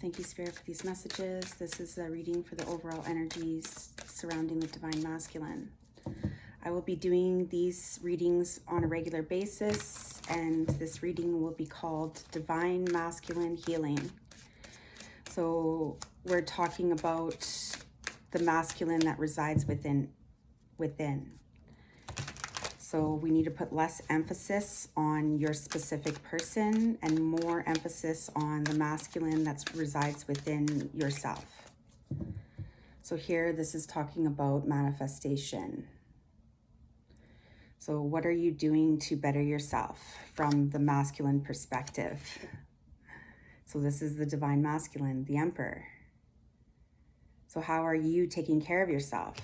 Thank you, Spirit, for these messages. This is a reading for the overall energies surrounding the Divine Masculine. I will be doing these readings on a regular basis, and this reading will be called Divine Masculine Healing. So we're talking about the masculine that resides within. So we need to put less emphasis on your specific person and more emphasis on the masculine that resides within yourself. So here, this is talking about manifestation. So what are you doing to better yourself from the masculine perspective? So this is the Divine Masculine, the Emperor. So how are you taking care of yourself?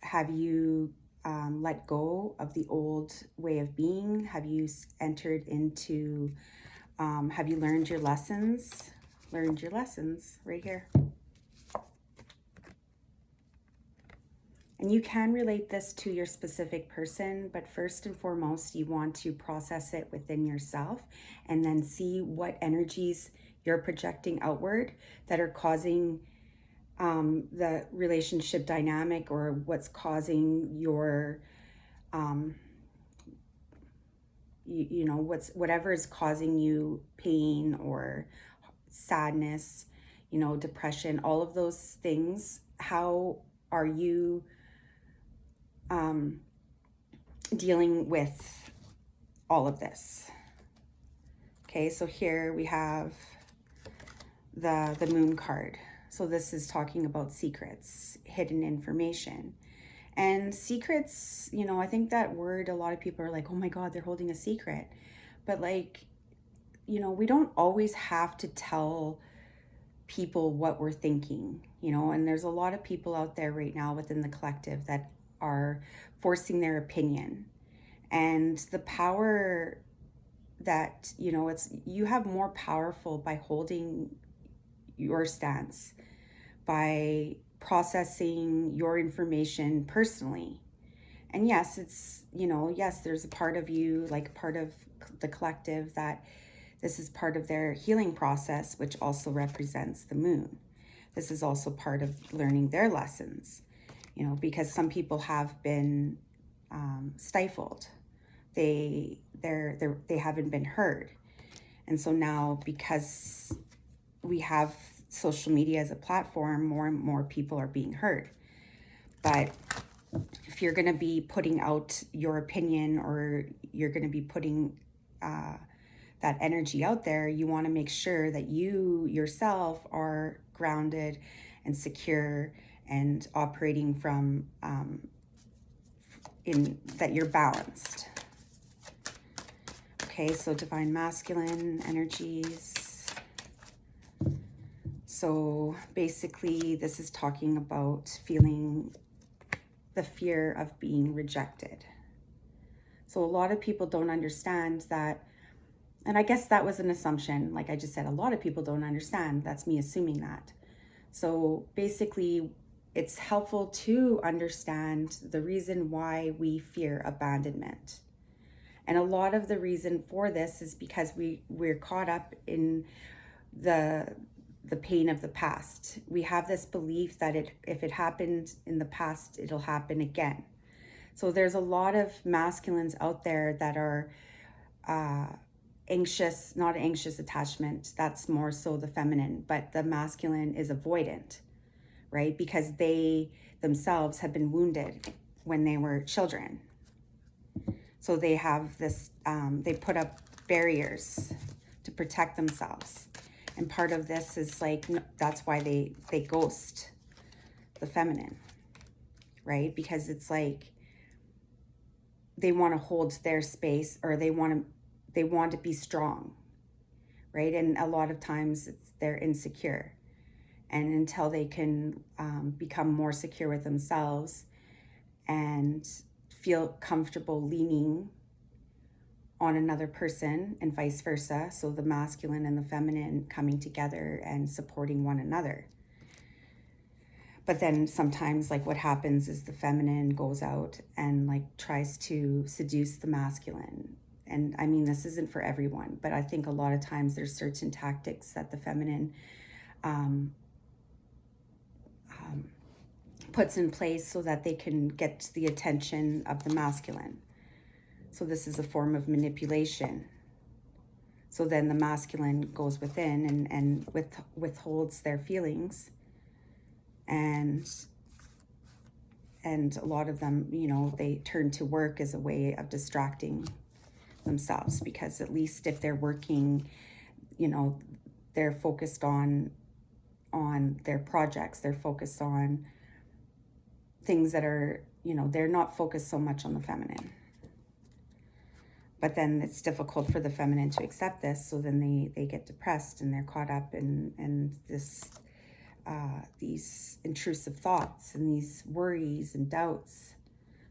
Have you let go of the old way of being? Have you entered into, have you learned your lessons? Learned your lessons right here. And you can relate this to your specific person, but first and foremost, you want to process it within yourself and then see what energies you're projecting outward that are causing the relationship dynamic, or what's causing your, whatever is causing you pain or sadness, depression, all of those things. How are you dealing with all of this? Okay, so here we have the Moon card. So this is talking about secrets, hidden information. And secrets, I think that word, a lot of people are like, oh my God, they're holding a secret. But we don't always have to tell people what we're thinking, and there's a lot of people out there right now within the collective that are forcing their opinion. And the power that, you have more powerful by holding your stance, by processing your information personally. And yes, it's, yes, there's a part of you, like part of the collective, that this is part of their healing process, which also represents the moon. This is also part of learning their lessons, because some people have been stifled. They haven't been heard. And so now, because we have social media as a platform, more and more people are being heard. But if you're going to be putting out your opinion, or you're going to be putting that energy out there, you want to make sure that you yourself are grounded and secure and operating from that you're balanced. Okay, so Divine Masculine energies. So basically, this is talking about feeling the fear of being rejected. So a lot of people don't understand that, and I guess that was an assumption. Like I just said, a lot of people don't understand. That's me assuming that. So basically, it's helpful to understand the reason why we fear abandonment. And a lot of the reason for this is because we're caught up in the pain of the past. We have this belief that if it happened in the past, it'll happen again. So there's a lot of masculines out there that are anxious, not anxious attachment. That's more so the feminine, but the masculine is avoidant, right? Because they themselves have been wounded when they were children. So they have this, they put up barriers to protect themselves. And part of this is that's why they ghost the feminine, right? Because it's like they want to hold their space, or they want to be strong, right? And a lot of times they're insecure. And until they can become more secure with themselves and feel comfortable leaning on another person, and vice versa. So the masculine and the feminine coming together and supporting one another. But then sometimes what happens is the feminine goes out and tries to seduce the masculine. and I mean, this isn't for everyone, but I think a lot of times there's certain tactics that the feminine puts in place so that they can get the attention of the masculine. So this is a form of manipulation. So then the masculine goes within and withholds their feelings, and a lot of them, you know, they turn to work as a way of distracting themselves, because at least if they're working, you know, they're focused on their projects, they're focused on things that are, you know, they're not focused so much on the feminine. But then it's difficult for the feminine to accept this, so then they get depressed and they're caught up in this these intrusive thoughts and these worries and doubts.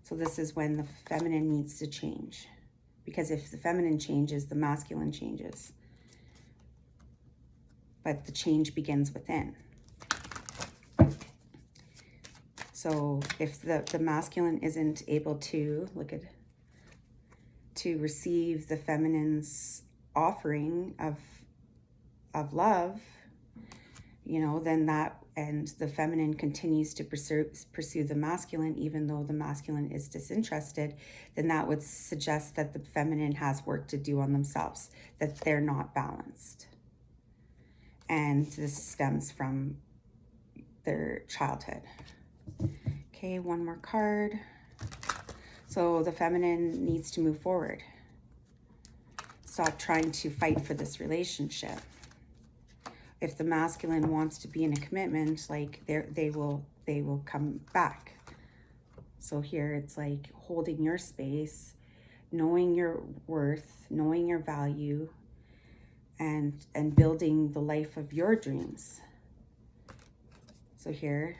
So this is when the feminine needs to change, because if the feminine changes, the masculine changes. But the change begins within. So if the masculine isn't able to receive the feminine's offering of love, you know, then and the feminine continues to pursue the masculine, even though the masculine is disinterested, then that would suggest that the feminine has work to do on themselves, that they're not balanced. And this stems from their childhood. Okay, one more card. So the feminine needs to move forward. Stop trying to fight for this relationship. If the masculine wants to be in a commitment, like they will come back. So here it's like holding your space, knowing your worth, knowing your value, and building the life of your dreams. So here,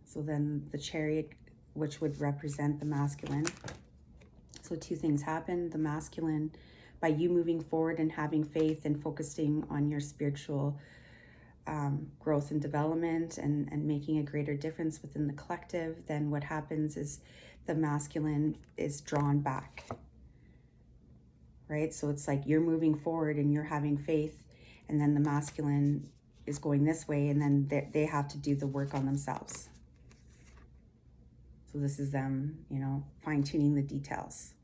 so then the Chariot, which would represent the masculine. So two things happen. The masculine, by you moving forward and having faith and focusing on your spiritual growth and development and making a greater difference within the collective, then what happens is the masculine is drawn back, right? So it's like you're moving forward and you're having faith, and then the masculine is going this way, and then they have to do the work on themselves. So this is them, you know, fine-tuning the details.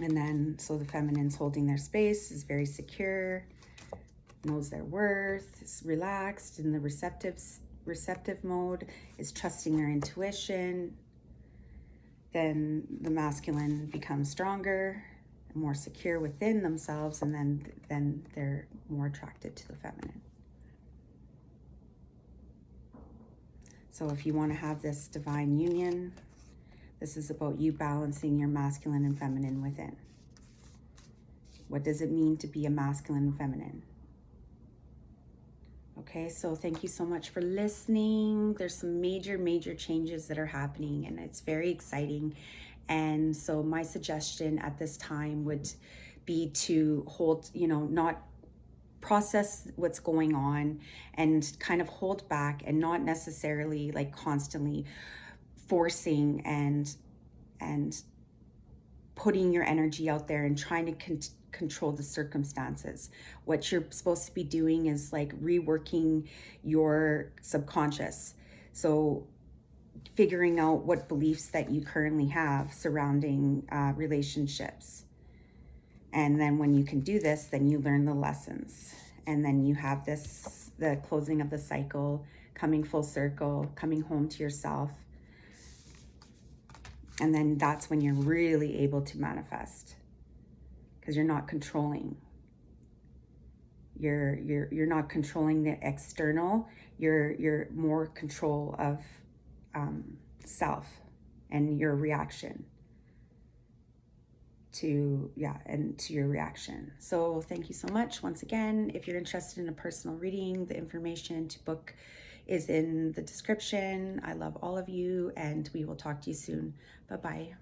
And then, so the feminine's holding their space, is very secure, knows their worth, is relaxed in the receptive mode, is trusting their intuition. Then the masculine becomes stronger and more secure within themselves, and then they're more attracted to the feminine. So if you want to have this divine union, this is about you balancing your masculine and feminine within. What does it mean to be a masculine and feminine? Okay, so thank you so much for listening. There's some major changes that are happening, and it's very exciting. And so my suggestion at this time would be to hold, you know, not process what's going on and kind of hold back, and not necessarily like constantly forcing and putting your energy out there and trying to control the circumstances. What you're supposed to be doing is like reworking your subconscious. So figuring out what beliefs that you currently have surrounding relationships. And then when you can do this, then you learn the lessons. And then you have the closing of the cycle, coming full circle, coming home to yourself. And then that's when you're really able to manifest, because you're not controlling. You're not controlling the external. You're more control of self and your reaction to your reaction. So thank you so much once again. If you're interested in a personal reading, the information to book is in the description. I love all of you, and we will talk to you soon. Bye-bye.